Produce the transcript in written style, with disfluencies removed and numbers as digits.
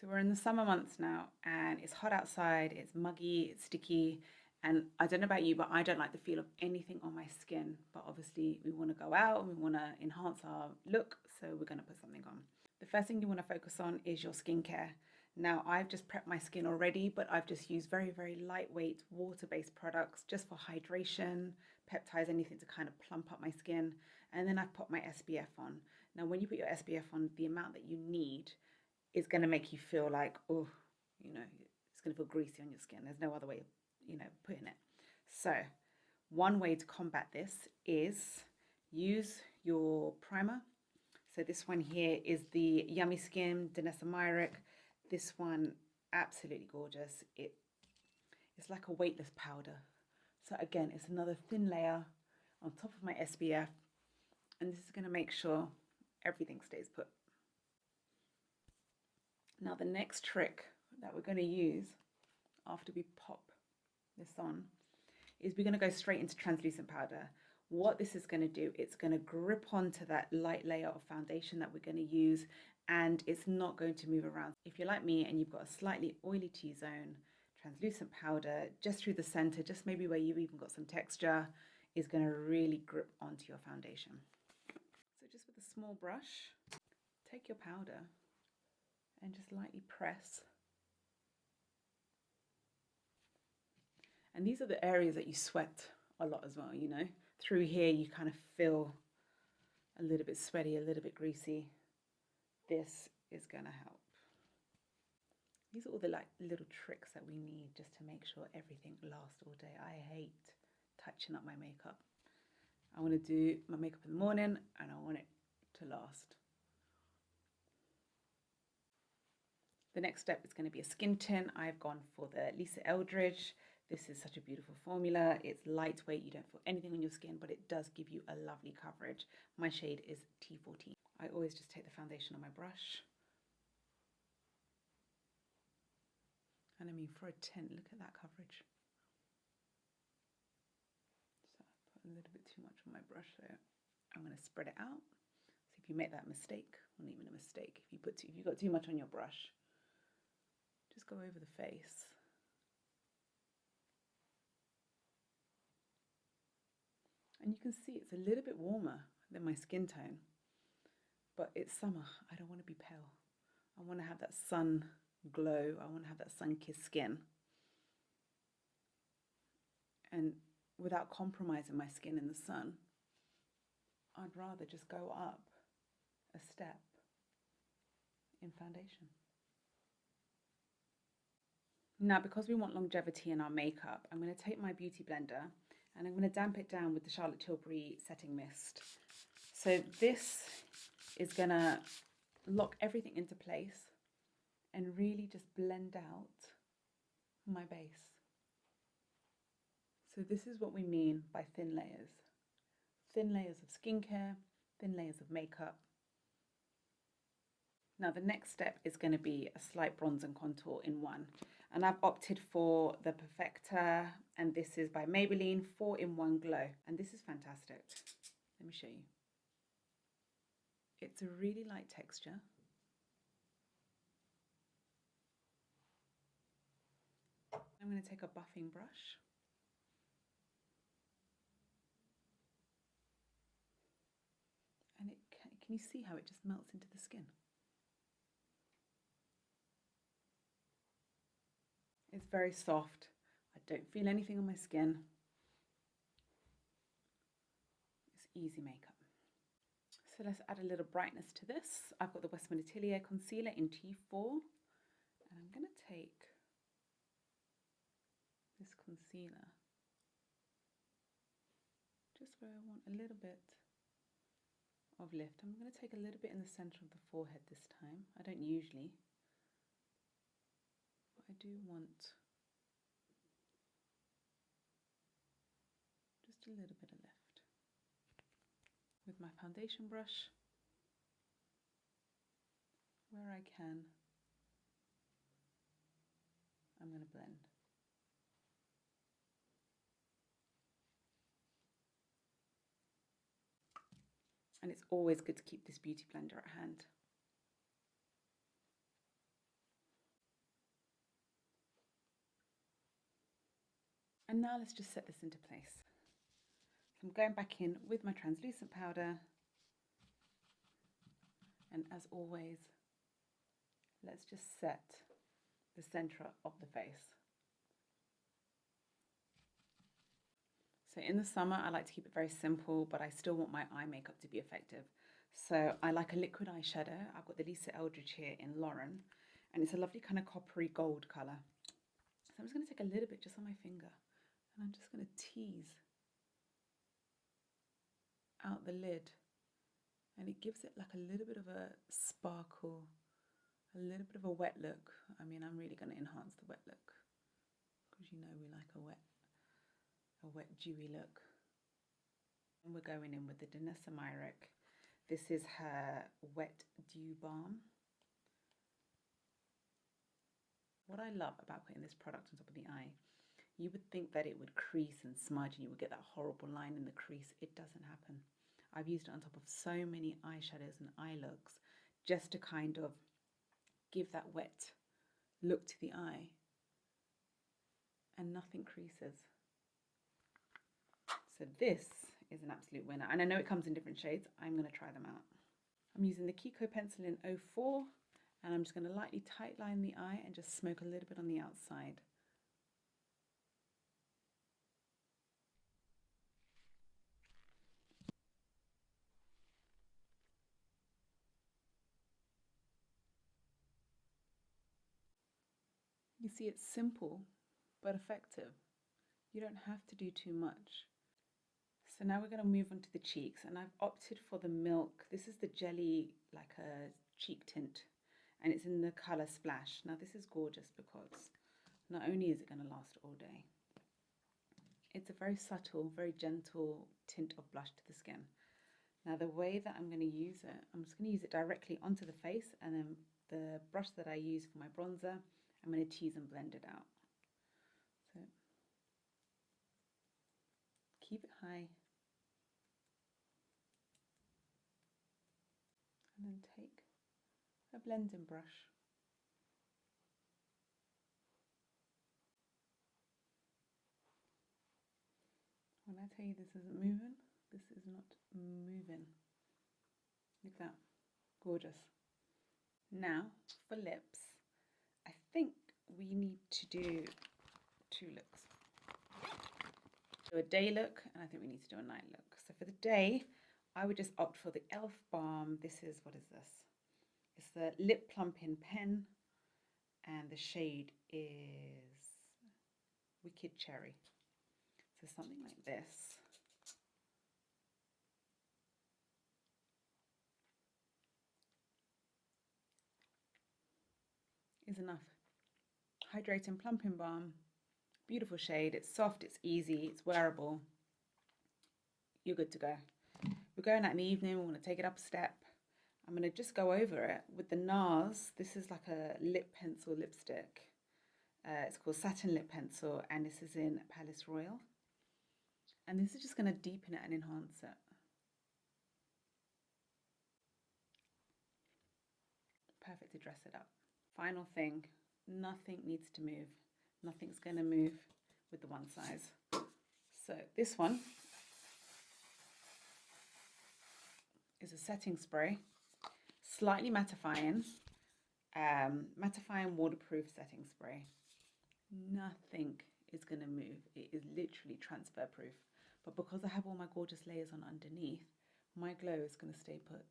So we're in the summer months now and it's hot outside, it's muggy, it's sticky. And I don't know about you, but I don't like the feel of anything on my skin. But obviously, we want to go out, we want to enhance our look, so we're going to put something on. The first thing you want to focus on is your skincare. Now, I've just prepped my skin already, but I've just used very, very lightweight water based products just for hydration, peptides, anything to kind of plump up my skin. And then I've put my SPF on. Now, when you put your SPF on, the amount that you need is going to make you feel like, oh, it's going to feel greasy on your skin. There's no other way of, putting it. So, one way to combat this is use your primer. So this one here is the Yummy Skin Danessa Myrick. This one, absolutely gorgeous. It's like a weightless powder. So again, it's another thin layer on top of my SPF. And this is going to make sure everything stays put. Now the next trick that we're going to use after we pop this on is we're going to go straight into translucent powder. What this is going to do, it's going to grip onto that light layer of foundation that we're going to use, and it's not going to move around. If you're like me and you've got a slightly oily T-zone, translucent powder just through the center, just maybe where you've even got some texture, is going to really grip onto your foundation. So just with a small brush, take your powder and just lightly press. And these are the areas that you sweat a lot as well, Through here, you kind of feel a little bit sweaty, a little bit greasy. This is going to help. These are all the little tricks that we need just to make sure everything lasts all day. I hate touching up my makeup. I want to do my makeup in the morning and I want it to last. The next step is going to be a skin tint. I've gone for the Lisa Eldridge. This is such a beautiful formula. It's lightweight. You don't feel anything on your skin, but it does give you a lovely coverage. My shade is T14. I always just take the foundation on my brush. And I mean, for a tint, look at that coverage. So I put a little bit too much on my brush there. I'm going to spread it out. So if you make that mistake, or not even a mistake, if you've got too much on your brush, just go over the face. And you can see it's a little bit warmer than my skin tone, but it's summer. I don't want to be pale. I want to have that sun glow. I want to have that sun-kissed skin. And without compromising my skin in the sun, I'd rather just go up a step in foundation. Now, because we want longevity in our makeup, I'm going to take my beauty blender and I'm going to damp it down with the Charlotte Tilbury Setting Mist. So this is going to lock everything into place and really just blend out my base. So this is what we mean by thin layers. Thin layers of skincare, thin layers of makeup. Now the next step is going to be a slight bronze and contour in one. And I've opted for the Perfecta, and this is by Maybelline 4-in-1 Glow. And this is fantastic. Let me show you. It's a really light texture. I'm going to take a buffing brush. And can you see how it just melts into the skin? It's very soft. I don't feel anything on my skin. It's easy makeup. So let's add a little brightness to this. I've got the Westman Atelier Concealer in T4. And I'm going to take this concealer just where I want a little bit of lift. I'm going to take a little bit in the center of the forehead this time. I don't usually, but I do want just a little bit of lift. With my foundation brush, where I can, I'm going to blend. And it's always good to keep this beauty blender at hand. And now let's just set this into place. So I'm going back in with my translucent powder. And as always, let's just set the center of the face. So in the summer, I like to keep it very simple, but I still want my eye makeup to be effective. So I like a liquid eyeshadow. I've got the Lisa Eldridge here in Lauren, and it's a lovely kind of coppery gold color. So I'm just going to take a little bit just on my finger, and I'm just going to tease out the lid, and it gives it like a little bit of a sparkle, a little bit of a wet look. I mean, I'm really going to enhance the wet look because you know we like a wet dewy look. And we're going in with the Danessa Myricks. This is her Wet Dew Balm. What I love about putting this product on top of the eye, you would think that it would crease and smudge and you would get that horrible line in the crease. It doesn't happen. I've used it on top of so many eyeshadows and eye looks just to kind of give that wet look to the eye, and nothing creases. So this is an absolute winner, and I know it comes in different shades. I'm going to try them out. I'm using the Kiko pencil in 04, and I'm just going to lightly tightline the eye and just smoke a little bit on the outside. You see, it's simple but effective. You don't have to do too much. So now we're going to move on to the cheeks, and I've opted for the Milk. This is the jelly, like a cheek tint, and it's in the color Splash. Now this is gorgeous because not only is it going to last all day, it's a very subtle, very gentle tint of blush to the skin. Now the way that I'm going to use it, I'm just going to use it directly onto the face, and then the brush that I use for my bronzer, I'm going to tease and blend it out. So keep it high, and then take a blending brush. When I tell you this isn't moving, this is not moving. Look at that, gorgeous. Now for lips, I think we need to do two looks. Do a day look, and I think we need to do a night look. So for the day, I would just opt for the e.l.f. Balm. This is, what is this? It's the Lip Plumping Pen, and the shade is Wicked Cherry. So something like this. Is enough. Hydrating Plumping Balm. Beautiful shade. It's soft, it's easy, it's wearable. You're good to go. We're going out in the evening, we want to take it up a step. I'm going to just go over it with the NARS. This is like a lip pencil lipstick. It's called Satin Lip Pencil, and this is in Palace Royal. And this is just going to deepen it and enhance it. Perfect to dress it up. Final thing, nothing needs to move. Nothing's going to move with the one size. So this one is a setting spray, slightly mattifying, mattifying waterproof setting spray. Nothing is going to move. It is literally transfer proof. But because I have all my gorgeous layers on underneath, my glow is going to stay put.